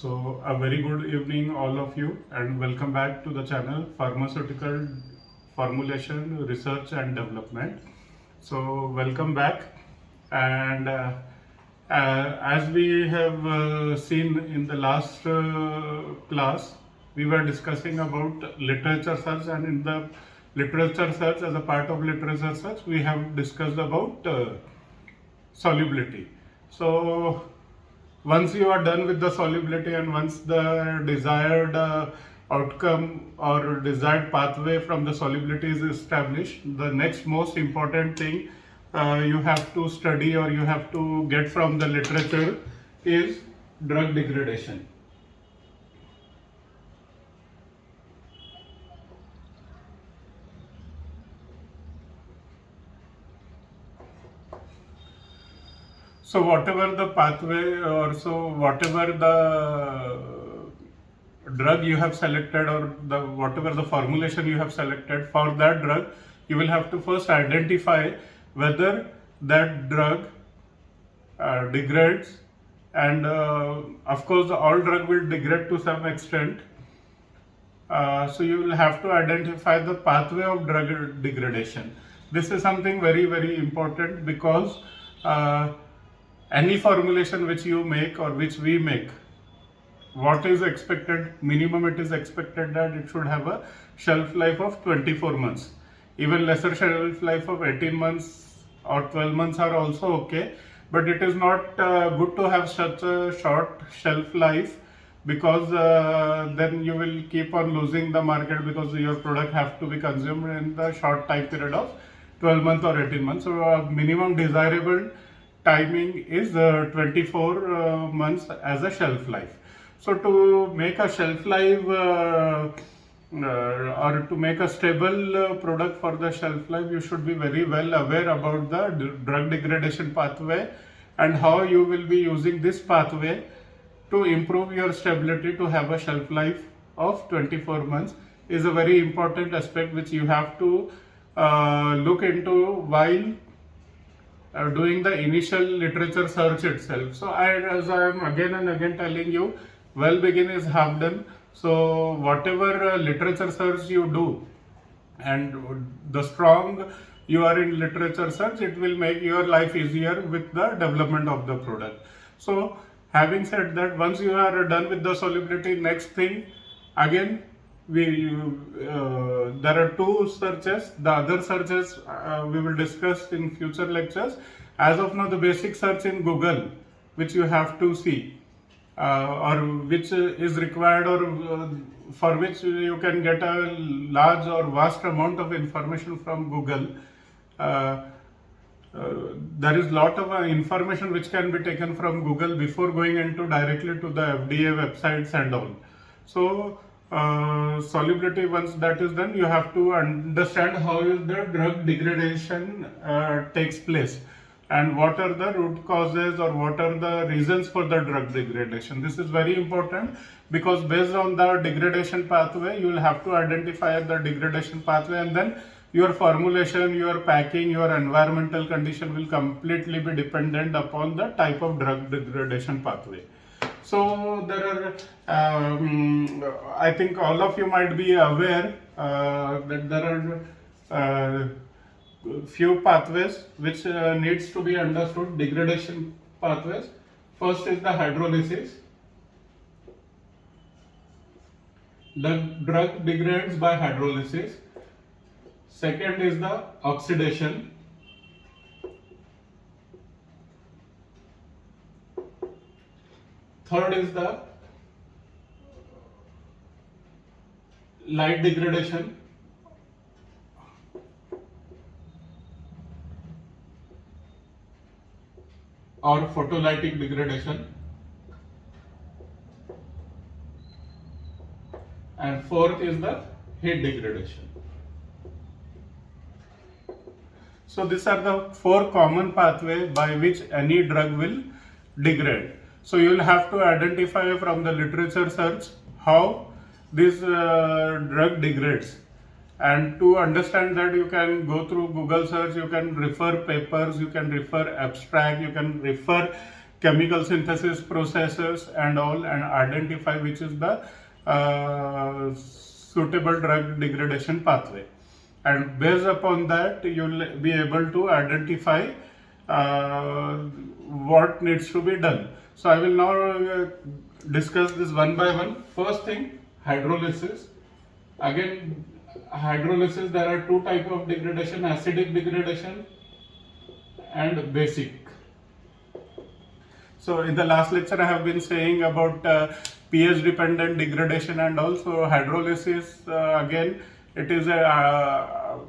So, a very good evening, all of you, and welcome back to the channel Pharmaceutical Formulation Research and Development. So, welcome back. And as we have seen in the last class, we were discussing about literature search, and in the literature search, as a part of literature search, we have discussed about solubility. So, once you are done with the solubility and once the desired outcome or desired pathway from the solubility is established, the next most important thing you have to study or you have to get from the literature is drug degradation. So whatever the pathway or so whatever the drug you have selected or the whatever the formulation you have selected for that drug, you will have to first identify whether that drug degrades, and of course all drug will degrade to some extent. So you will have to identify the pathway of drug degradation. This is something very important because any formulation which you make or which we make, what is expected, minimum it is expected that it should have a shelf life of 24 months. Even lesser shelf life of 18 months or 12 months are also okay, but it is not good to have such a short shelf life, because then you will keep on losing the market because your product have to be consumed in the short time period of 12 months or 18 months. So minimum desirable timing is 24 months as a shelf life. So to make a shelf life or to make a stable product for the shelf life, you should be very well aware about the drug degradation pathway and how you will be using this pathway to improve your stability to have a shelf life of 24 months is a very important aspect which you have to look into while doing the initial literature search itself. So as I am again and again telling you, well begin is half done. So whatever literature search you do, and the strong you are in literature search, it will make your life easier with the development of the product. So having said that, once you are done with the solubility, next thing again there are two searches. The other searches we will discuss in future lectures. As of now, the basic search in Google, which you have to see, or which is required, or for which you can get a large or vast amount of information from Google. There is lot of information which can be taken from Google before going into directly to the FDA websites and all. So solubility, once that is done, you have to understand how is the drug degradation takes place, and what are the root causes or what are the reasons for the drug degradation. This is very important because based on the degradation pathway, you will have to identify the degradation pathway, and then your formulation, your packing, your environmental condition will completely be dependent upon the type of drug degradation pathway. So there are, I think all of you might be aware that there are few pathways which needs to be understood, degradation pathways. First is the hydrolysis. The drug degrades by hydrolysis. Second is the oxidation. Third is the light degradation. Or photolytic degradation. And fourth is the heat degradation. So these are the four common pathways by which any drug will degrade. So you will have to identify from the literature search how this drug degrades. And to understand that, you can go through Google search, you can refer papers, you can refer abstract, you can refer chemical synthesis processes and all, and identify which is the suitable drug degradation pathway. And based upon that, you'll be able to identify what needs to be done. So I will now discuss this one by one. First thing, hydrolysis. Again, hydrolysis, there are two types of degradation: acidic degradation and basic. So in the last lecture I have been saying about pH dependent degradation, and also hydrolysis, again it is a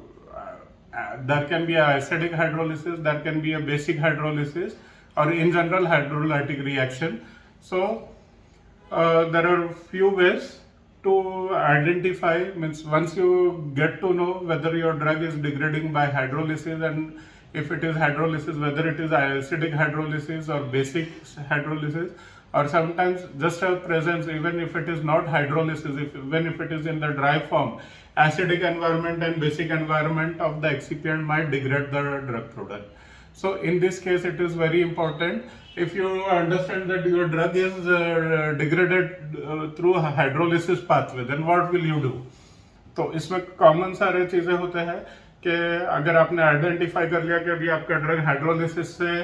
there can be a acidic hydrolysis, there can be a basic hydrolysis, or in general hydrolytic reaction. So there are few ways to identify, means once you get to know whether your drug is degrading by hydrolysis, and if it is hydrolysis, whether it is acidic hydrolysis or basic hydrolysis, or sometimes just a presence, even if it is not hydrolysis, even if it is in the dry form, acidic environment and basic environment of the excipient might degrade the drug product. So in this case it is very important, if you understand that your drug is degraded through hydrolysis pathway, then what will you do? तो इसमें common सारे चीज़ें होते हैं कि अगर आपने identify कर लिया कि अभी आपका ड्रग हाइड्रोलिसिस से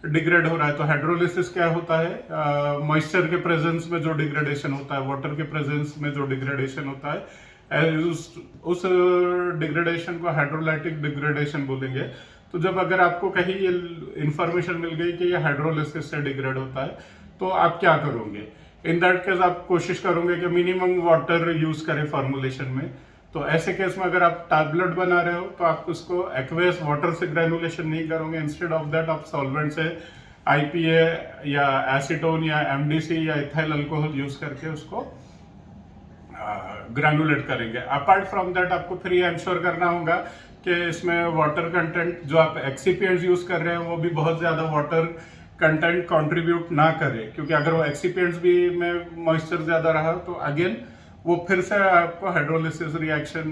डिग्रेड हो रहा है, तो हाइड्रोलिसिस क्या होता है? मॉइस्चर के प्रेजेंस में जो डिग्रेडेशन होता है, वाटर के प्रेजेंस में जो डिग्रेडेशन होता है, उस डिग्रेडेशन को हाइड्रोलाइटिक डिग्रेडेशन बोलेंगे। तो जब अगर आपको कहीं ये इंफॉर्मेशन मिल गई कि ये हाइड्रोलिसिस से डिग्रेड होता है, तो आप क्या करोगे? इन दैट केस आप कोशिश करोगे कि मिनिमम वाटर यूज करें फॉर्मुलेशन में। तो ऐसे केस में अगर आप टैबलेट बना रहे हो तो आप उसको एक्वेस वाटर से ग्रेनुलेशन नहीं करोगे, इंस्टेड ऑफ दैट आप सॉल्वेंट से IPA या एसीटोन या MDC या इथाइल अल्कोहल यूज करके उसको ग्रेनुलेट करेंगे। अपार्ट फ्रॉम दैट आपको फिर ये इंश्योर करना होगा कि इसमें वाटर कंटेंट जो आप एक्सिपिएंट्स यूज कर रहे हैं वो भी बहुत ज्यादा वाटर कंटेंट कंट्रीब्यूट ना करे, क्योंकि अगर वो एक्सिपिएंट्स भी में मॉइस्चर ज्यादा रहा तो अगेन वो फिर से आपको हाइड्रोलिसिस रिएक्शन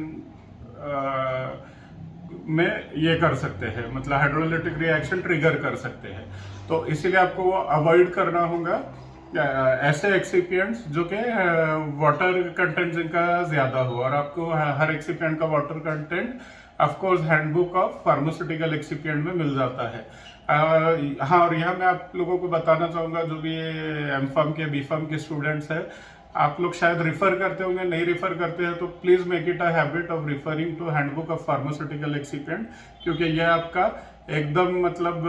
में ये कर सकते हैं, मतलब हाइड्रोलिटिक रिएक्शन ट्रिगर कर सकते हैं। तो इसीलिए आपको वो अवॉइड करना होगा ऐसे एक्सिपिएंट्स जो कि वाटर कंटेंट जिनका ज्यादा हो, और आपको हर एक्सिपिएंट का water content of course handbook of pharmaceutical excipient में मिल जाता है। हाँ, और यहाँ मैं आप लोगों को बताना चाहूँगा, जो भी M.Pharm के B.Pharm के स्टूडेंट्स हैं, आप लोग शायद रिफर करते होंगे, नहीं रिफर करते हैं तो please make it a habit of referring to handbook of pharmaceutical excipient, क्योंकि यह आपका एकदम मतलब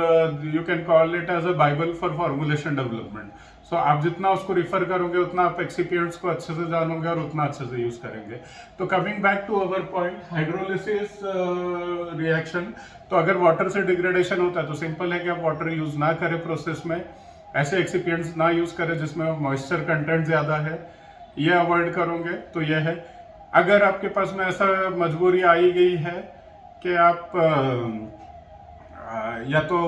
you can call it as a Bible for formulation development. So आप जितना उसको रिफर करोगे उतना आप एक्सिपिएंट्स को अच्छे से जानोगे और उतना अच्छे से यूज करेंगे। तो coming back to our point, hydrolysis reaction, तो अगर वाटर से डिग्रेडेशन होता है तो सिंपल है कि आप वाटर यूज ना करें प्रोसेस में, ऐसे एक्सिपिएंट्स ना यूज करें जिसमें मॉइस्चर कंटेंट ज्यादा है, ये अवॉइड करोगे तो ये है। अगर आपके पास में ऐसा मजबूरी आई गई है कि आप या तो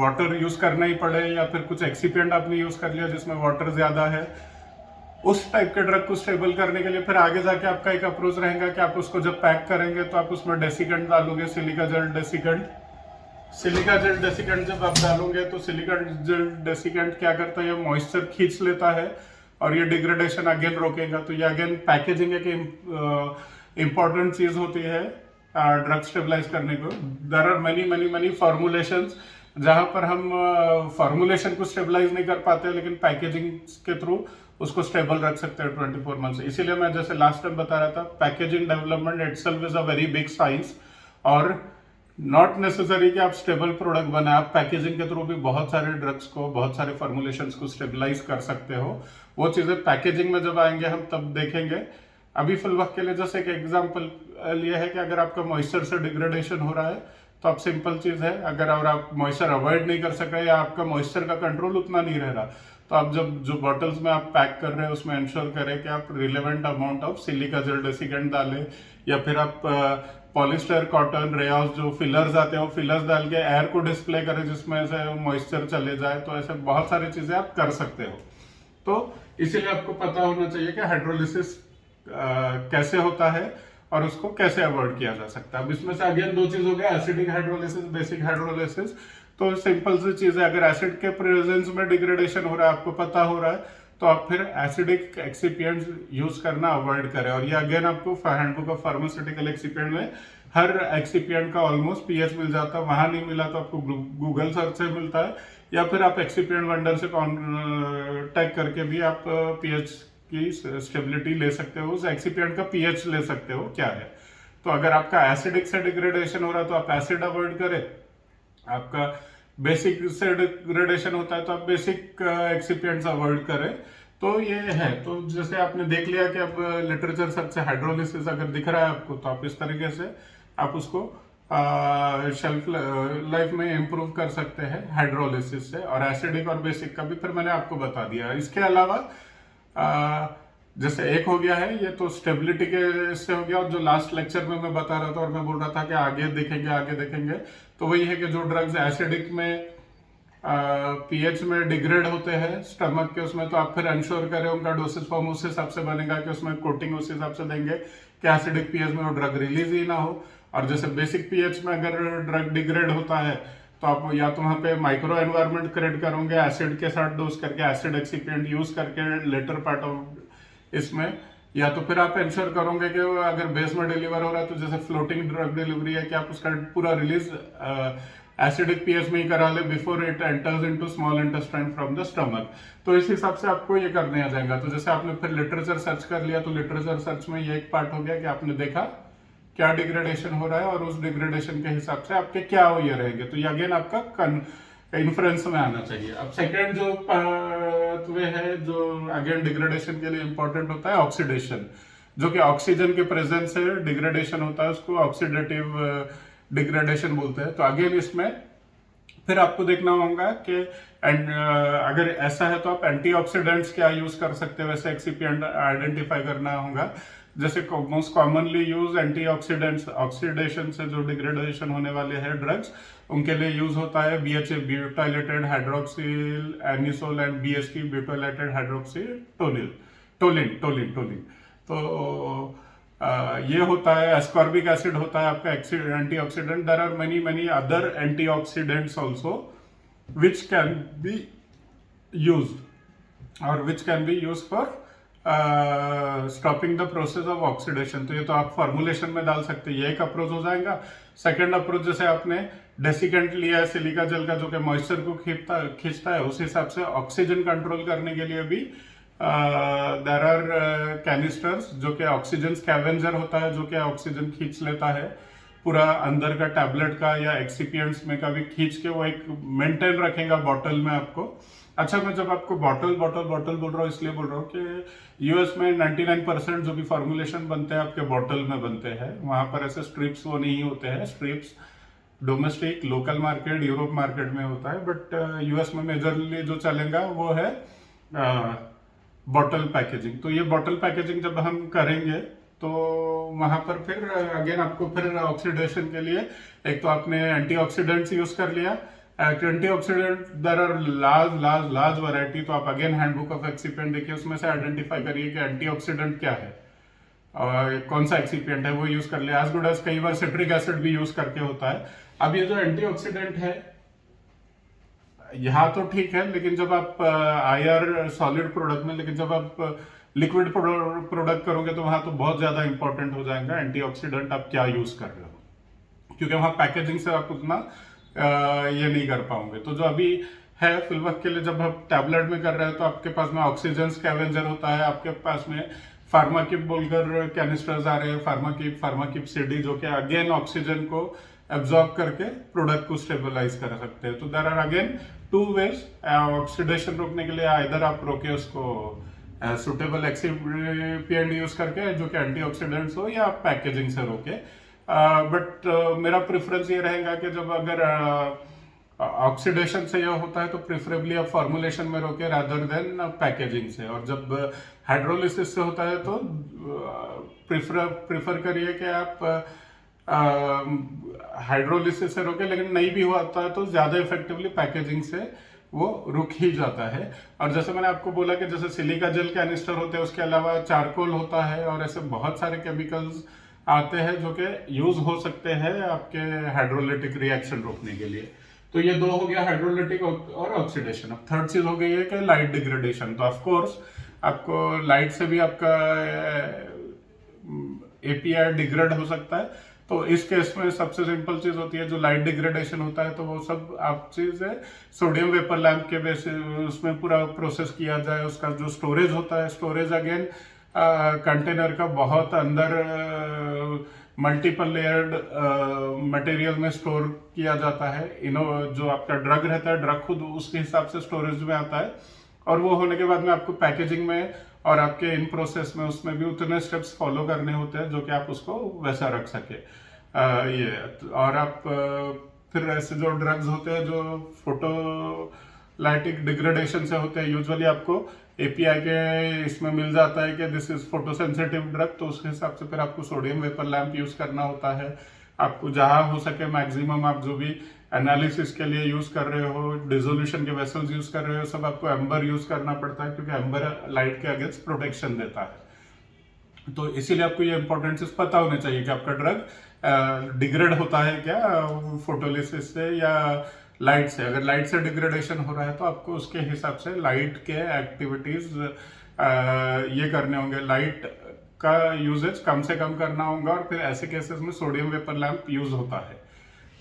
वाटर यूज करना ही पड़े या फिर कुछ एक्सिपिएंट आपने यूज कर लिया जिसमें वाटर ज्यादा है, उस टाइप के ड्रग को स्टेबल करने के लिए फिर आगे जाके आपका एक अप्रोच रहेगा कि आप उसको जब पैक करेंगे तो आप उसमें डेसिकेंट डालोगे, silica gel desiccant. Silica gel desiccant जब आप डालोगे तो सिलिका जेल डेसिकेंट क्या करता है, ये मॉइस्चर खींच लेता है और ये डिग्रेडेशन अगेन रोकेगा। तो ये अगेन पैकेजिंग एक इम्पॉर्टेंट चीज होती है ड्रग स्टेबलाइज करने को। देयर आर मनी फॉर्मुलेशंस जहां पर हम फॉर्मुलेशन को स्टेबलाइज नहीं कर पाते, लेकिन पैकेजिंग के थ्रू उसको स्टेबल रख सकते हैं 24 मंथ से। इसीलिए मैं जैसे लास्ट टाइम बता रहा था, packaging development itself is a very big science, और नॉट नेसेसरी कि आप स्टेबल प्रोडक्ट बनाए, आप पैकेजिंग के थ्रू भी बहुत सारे ड्रग्स को, बहुत सारे फॉर्मुलेशंस को स्टेबलाइज कर सकते हो। वो चीजें पैकेजिंग में जब आएंगे हम तब देखेंगे। अभी फिल वक्त के लिए जैसे एक एग्जांपल ये है कि अगर आपका मॉइस्चर से डिग्रेडेशन हो रहा है तो आप सिंपल चीज है, अगर और आप मॉइस्चर अवॉइड नहीं कर सक रहे या आपका मॉइस्चर का कंट्रोल उतना नहीं रह रहा, तो आप जब जो बॉटल्स में आप पैक कर रहे हैं उसमें इंश्योर करें कि आप relevant amount of silica gel desiccant डालें, या फिर आप पॉलिस्टर, कॉटन, रेयॉस जो फिलर्स आते हैं वो फिलर्स डाल के एयर को डिस्प्ले करें जिसमें से मॉइस्चर चले जाए। तो ऐसे बहुत सारी चीजें आप कर सकते हो। तो इसीलिए आपको पता होना चाहिए कि हाइड्रोलिसिस कैसे होता है और उसको कैसे अवॉइड किया जा सकता है। अब इसमें से अगेन दो चीज हो गया, एसिडिक हाइड्रोलिसिस, बेसिक हाइड्रोलिसिस। तो सिंपल सी चीज है, अगर एसिड के प्रेजेंस में डिग्रेडेशन हो रहा है, आपको पता हो रहा है, तो आप फिर एसिडिक एक्सिपिएंट्स यूज करना अवॉइड करें। और ये अगेन आपको हैंडबुक ऑफ फार्मास्यूटिकल एक्सिपिएंट में हर एक्सिपिएंट का ऑलमोस्ट पीएच मिल जाता है। वहां नहीं मिला तो आपको गूगल सर्च से मिलता है, या फिर आप एक्सिपिएंट वेंडर से कॉन्टैक्ट करके भी आप पीएच की स्टेबिलिटी ले सकते हो, उस एक्सिपिएंट का पीएच ले सकते हो क्या है। तो अगर आपका एसिडिक से डिग्रेडेशन हो रहा है तो आप एसिड अवॉइड करें, आपका बेसिक से डिग्रेडेशन होता है तो आप बेसिक एक्सिपिएंट्स अवॉइड करें। तो ये है, तो जैसे आपने देख लिया कि अब लिटरेचर सर्च से हाइड्रोलिसिस अगर दिख रहा है आपको, तो आप इस तरीके से आप उसको शेल्फ लाइफ में इम्प्रूव कर सकते हैं हाइड्रोलिसिस से। और एसिडिक और बेसिक का भी फिर मैंने आपको बता दिया। इसके अलावा जैसे एक हो गया है ये तो स्टेबिलिटी के इससे हो गया, और जो लास्ट लेक्चर में मैं बता रहा था और मैं बोल रहा था कि आगे देखेंगे, तो वही है कि जो ड्रग्स एसिडिक में पीएच में डिग्रेड होते हैं स्टमक के उसमें, तो आप फिर इंश्योर करें उनका डोसेज फॉर्म उस हिसाब से बनेगा कि उसमें कोटिंग उस हिसाब से देंगे कि एसिडिक पीएच में वो ड्रग रिलीज ही ना हो। और जैसे बेसिक पीएच में अगर ड्रग डिग्रेड होता है तो आप या तो वहां पे माइक्रो एनवायरमेंट क्रिएट करोगे एसिड के साथ डोज करके, एसिड एक्सिपिएंट यूज करके लेटर पार्ट ऑफ इसमें, या तो फिर आप इंश्योर करोगे कि अगर बेस में डिलीवर हो रहा है तो जैसे फ्लोटिंग ड्रग डिलीवरी है कि आप उसका पूरा रिलीज एसिडिक पीएच में ही करा ले before it enters into small intestine from the stomach. तो इस हिसाब से आपको ये करने आ जाएगा। तो जैसे आपने फिर लिटरेचर सर्च कर लिया, तो लिटरेचर सर्च में ये एक पार्ट हो गया कि आपने देखा क्या डिग्रेडेशन हो रहा है और उस डिग्रेडेशन के हिसाब से आपके क्या ये रहेंगे। तो ये अगेन आपका इन्फ्लुएंस में आना चाहिए। अब सेकेंड जो पाथवे है जो अगेन डिग्रेडेशन के लिए इंपॉर्टेंट होता है, ऑक्सीडेशन, जो कि ऑक्सीजन के प्रेजेंस से डिग्रेडेशन होता है, उसको ऑक्सीडेटिव डिग्रेडेशन बोलते हैं। तो अगेन इसमें फिर आपको देखना होगा कि अगर ऐसा है तो आप एंटीऑक्सीडेंट्स क्या यूज कर सकते हैं, वैसे एक्सिपिएंट आइडेंटिफाई करना होगा। जैसे most commonly use antioxidants, oxidation से जो डिग्रेडेशन होने वाले हैं ड्रग्स, उनके लिए यूज होता है BHA butylated hydroxyl anisole and BHT butylated hydroxyl toluene. तो ये होता है, एस्कॉर्बिक एसिड होता है आपका antioxidant. There are many other antioxidants also which can be used और which can be used for stopping the process of oxidation. तो ये तो आप फॉर्मुलेशन में डाल सकते हैं, ये एक अप्रोच हो जाएगा। सेकेंड अप्रोच जैसे आपने डेसिकेंट लिया है सिलिका जेल का जो कि मॉइस्चर को खींचता है, उस हिसाब से ऑक्सीजन कंट्रोल करने के लिए भी देयर आर कैनिस्टर्स जो कि ऑक्सीजन स्कैवेंजर होता है, जो कि ऑक्सीजन खींच लेता है पूरा अंदर का टैबलेट का या एक्सिपिएंट्स में का भी खींच के वो एक मेंटेन रखेगा बॉटल में आपको। अच्छा, मैं जब आपको बॉटल बोल रहा हूँ इसलिए बोल रहा हूँ कि यूएस में 99% जो भी फॉर्मुलेशन बनते हैं आपके बॉटल में बनते हैं, वहां पर ऐसे स्ट्रिप्स वो नहीं होते हैं। Strips domestic local market Europe market में होता है, बट यूएस में मेजरली जो चलेगा वो है बॉटल पैकेजिंग। तो ये बॉटल पैकेजिंग जब हम करेंगे तो वहां पर फिर अगेन आपको फिर ऑक्सीडेशन के लिए एक तो आपने एंटीऑक्सीडेंट्स यूज कर लिया। Antioxidant there are large variety. तो आप अगेन हैंडबुक ऑफ एक्सिपिएंट देखिए, उसमें से आइडेंटिफाई करिए कि एंटीऑक्सीडेंट क्या है और कौन सा एक्सिपिएंट है, वो यूज कर लिया। एज गुड एज कई बार सिट्रिक एसिड भी यूज करके होता है। अब ये जो एंटीऑक्सीडेंट है यहाँ तो ठीक है, लेकिन जब आप IR सॉलिड प्रोडक्ट में, लेकिन जब आप लिक्विड प्रोडक्ट करोगे तो वहां तो बहुत ज्यादा इंपॉर्टेंट हो जाएगा एंटीऑक्सीडेंट आप क्या यूज कर रहे हो, क्योंकि वहां पैकेजिंग से आप उतना ये नहीं कर पाओगे। तो जो अभी है फिलवक्त के लिए जब आप टैबलेट में कर रहे हो तो आपके पास में ऑक्सीजन स्कैवेंजर होता है, आपके पास में फार्माकिप बोलकर कैनिस्टर्स आ रहे हैं, फार्माकिप CD, जो कि अगेन ऑक्सीजन को एब्जॉर्ब करके प्रोडक्ट को स्टेबलाइज कर सकते हैं। तो there are again 2 ways oxidation रोकने के लिए, इधर आप रोके उसको सुटेबल एक्सिपिएंट यूज करके जो कि एंटीऑक्सीडेंट्स हो, या पैकेजिंग से रोके। बट मेरा प्रेफरेंस ये रहेगा कि जब अगर ऑक्सीडेशन से यह होता है तो प्रेफरेबली आप फॉर्मुलेशन में रोके रादर देन पैकेजिंग से। और जब हाइड्रोलिसिस से होता है तो प्रेफर करिए कि आप हाइड्रोलिसिस से रोके, लेकिन नहीं भी होता है तो ज्यादा इफेक्टिवली पैकेजिंग से वो रुक ही जाता है। और जैसे मैंने आपको बोला कि जैसे सिलिका जेल कैनिस्टर होते हैं, उसके अलावा चारकोल होता है और ऐसे बहुत सारे केमिकल्स आते हैं जो कि यूज हो सकते हैं आपके हाइड्रोलिटिक रिएक्शन रोकने के लिए। तो ये दो हो गया हाइड्रोलिटिक और ऑक्सीडेशन। अब थर्ड चीज हो गई है कि लाइट डिग्रेडेशन। तो ऑफ कोर्स आपको लाइट से भी आपका एपीआई डिग्रेड हो सकता है। तो इस केस में सबसे सिंपल चीज होती है जो लाइट डिग्रेडेशन होता है, तो वो सब आप चीज है सोडियम वेपर लैंप के बेसिस उसमें पूरा प्रोसेस किया जाए। उसका जो स्टोरेज होता है, स्टोरेज अगेन कंटेनर का बहुत अंदर मल्टीपल लेयर्ड मटेरियल में स्टोर किया जाता है। इनो जो आपका ड्रग रहता है, ड्रग खुद उसके हिसाब से स्टोरेज में आता है, और वो होने के बाद में आपको पैकेजिंग में और आपके इन प्रोसेस में उसमें भी उतने स्टेप्स फॉलो करने होते हैं जो कि आप उसको वैसा रख सके। ये और आप फिर ऐसे जो ड्रग्स होते हैं जो फोटोलाइटिक डिग्रेडेशन से होते हैं, यूजुअली आपको एपीआई के इसमें मिल जाता है कि दिस इज फोटोसेंसिटिव ड्रग, तो उसके हिसाब से फिर आपको सोडियम वेपर लैंप यूज करना होता है। आपको जहां हो सके मैक्सिमम आप जो भी एनालिसिस के लिए यूज कर रहे हो, डिसोल्यूशन के वेसल्स यूज कर रहे हो, सब आपको एम्बर यूज करना पड़ता है, क्योंकि एम्बर लाइट के अगेंस्ट प्रोटेक्शन देता है। तो इसीलिए आपको ये इंपॉर्टेंट चीज पता होनी चाहिए कि आपका ड्रग डिग्रेड होता है क्या फोटोलिसिस से या लाइट से। अगर लाइट से डिग्रेडेशन हो रहा है तो आपको उसके हिसाब से लाइट के एक्टिविटीज ये करने होंगे, लाइट का यूजेज कम से कम करना होगा, और फिर ऐसे केसेस में सोडियम वेपर लैंप यूज होता है।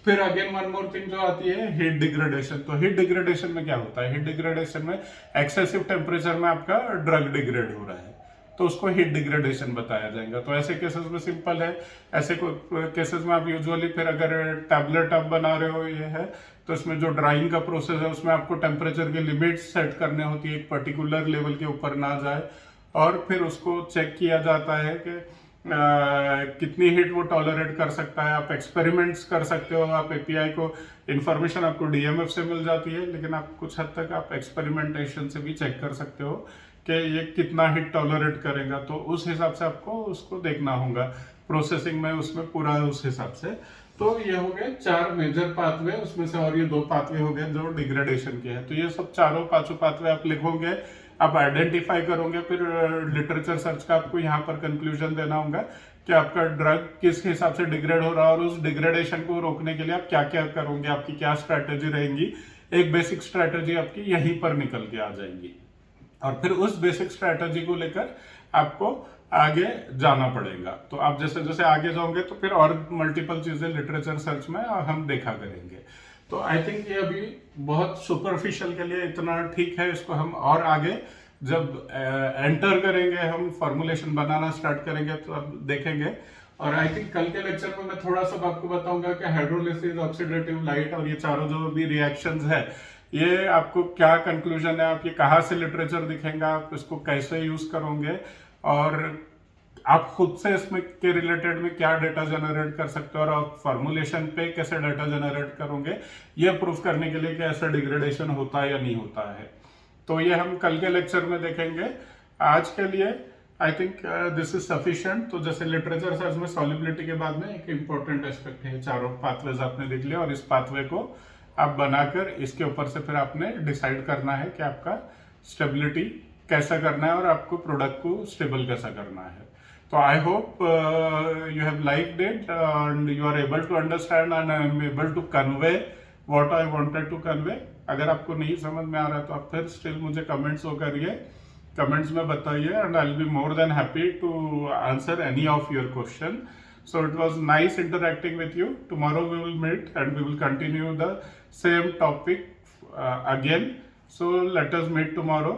फिर अगेन वन मोर थिंग जो आती है हीट डिग्रेडेशन। तो हीट डिग्रेडेशन में क्या होता है, हीट डिग्रेडेशन में एक्सेसिव टेम्परेचर में आपका ड्रग डिग्रेड हो रहा है, तो उसको हीट डिग्रेडेशन बताया जाएगा। तो ऐसे केसेस में सिंपल है, ऐसे केसेस में आप यूजुअली फिर अगर टैबलेट आप बना रहे हो ये है, तो इसमें जो ड्राइंग का प्रोसेस है उसमें आपको टेम्परेचर की लिमिट्स सेट करने होती है, एक पर्टिकुलर लेवल के ऊपर ना जाए, और फिर उसको चेक किया जाता है कि कितनी हीट वो टॉलरेट कर सकता है। आप एक्सपेरिमेंट्स कर सकते हो, आप एपीआई को इंफॉर्मेशन आपको डीएमएफ से मिल जाती है, लेकिन आप कुछ हद तक आप एक्सपेरिमेंटेशन से भी चेक कर सकते हो कि ये कितना हीट टॉलरेट करेगा। तो उस हिसाब से आपको उसको देखना होगा प्रोसेसिंग में, उसमें पूरा उस हिसाब से। तो ये हो गए 4 मेजर पाथवे उसमें से, और ये 2 पाथवे हो गए जो डिग्रेडेशन के हैं। तो ये सब चारों 5 पाथवे आप लिखोगे, आप आइडेंटिफाई करोगे, फिर लिटरेचर सर्च का आपको यहाँ पर कंक्लूजन देना होगा कि आपका ड्रग किस हिसाब से डिग्रेड हो रहा है, और उस डिग्रेडेशन को रोकने के लिए आप क्या क्या करोगे, आपकी क्या स्ट्रैटेजी रहेंगी। एक बेसिक स्ट्रैटेजी आपकी यहीं पर निकल के आ जाएगी, और फिर उस बेसिक स्ट्रैटेजी को लेकर आपको आगे जाना पड़ेगा। तो आप जैसे जैसे आगे जाओगे तो फिर और मल्टीपल चीजें लिटरेचर सर्च में हम देखा करेंगे। तो आई थिंक ये अभी बहुत सुपरफिशियल के लिए इतना ठीक है। इसको हम और आगे जब एंटर करेंगे, हम फॉर्मुलेशन बनाना स्टार्ट करेंगे, तो अब देखेंगे। और आई थिंक कल के लेक्चर में मैं थोड़ा सा आपको बताऊंगा कि हाइड्रोलिसिस, ऑक्सीडेटिव लाइट और ये चारों जो भी रिएक्शंस है, ये आपको क्या कंक्लूजन है, आप ये कहाँ से लिटरेचर दिखेगा, आप इसको कैसे यूज करोगे, और आप खुद से इसमें के रिलेटेड में क्या डेटा जनरेट कर सकते हो, और आप फॉर्मुलेशन पे कैसे डेटा जनरेट करोगे, ये प्रूफ करने के लिए कि ऐसा डिग्रेडेशन होता है या नहीं होता है। तो ये हम कल के लेक्चर में देखेंगे। आज के लिए I think this is sufficient. तो जैसे लिटरेचर सर्च में सॉल्युबिलिटी के बाद में एक इंपॉर्टेंट एस्पेक्ट है, चारों पाथवेज आपने देख लिया, और इस पाथवे को आप बनाकर इसके ऊपर से फिर आपने डिसाइड करना है कि आपका स्टेबिलिटी कैसा करना है और आपको प्रोडक्ट को स्टेबल कैसा करना है। तो I hope you have liked it and you are able to understand and I am able to convey what I wanted to convey. अगर आपको नहीं समझ में आ रहा है तो आप फिर स्टिल मुझे कमेंट्स हो करिए, कमेंट्स में बताइए, and I will be more than happy to answer any of your question. So it was nice interacting with you. Tomorrow we will meet and we will continue the same topic again. So let us meet tomorrow,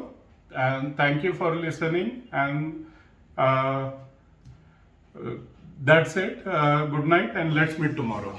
and thank you for listening, and that's it. Good night, and let's meet tomorrow.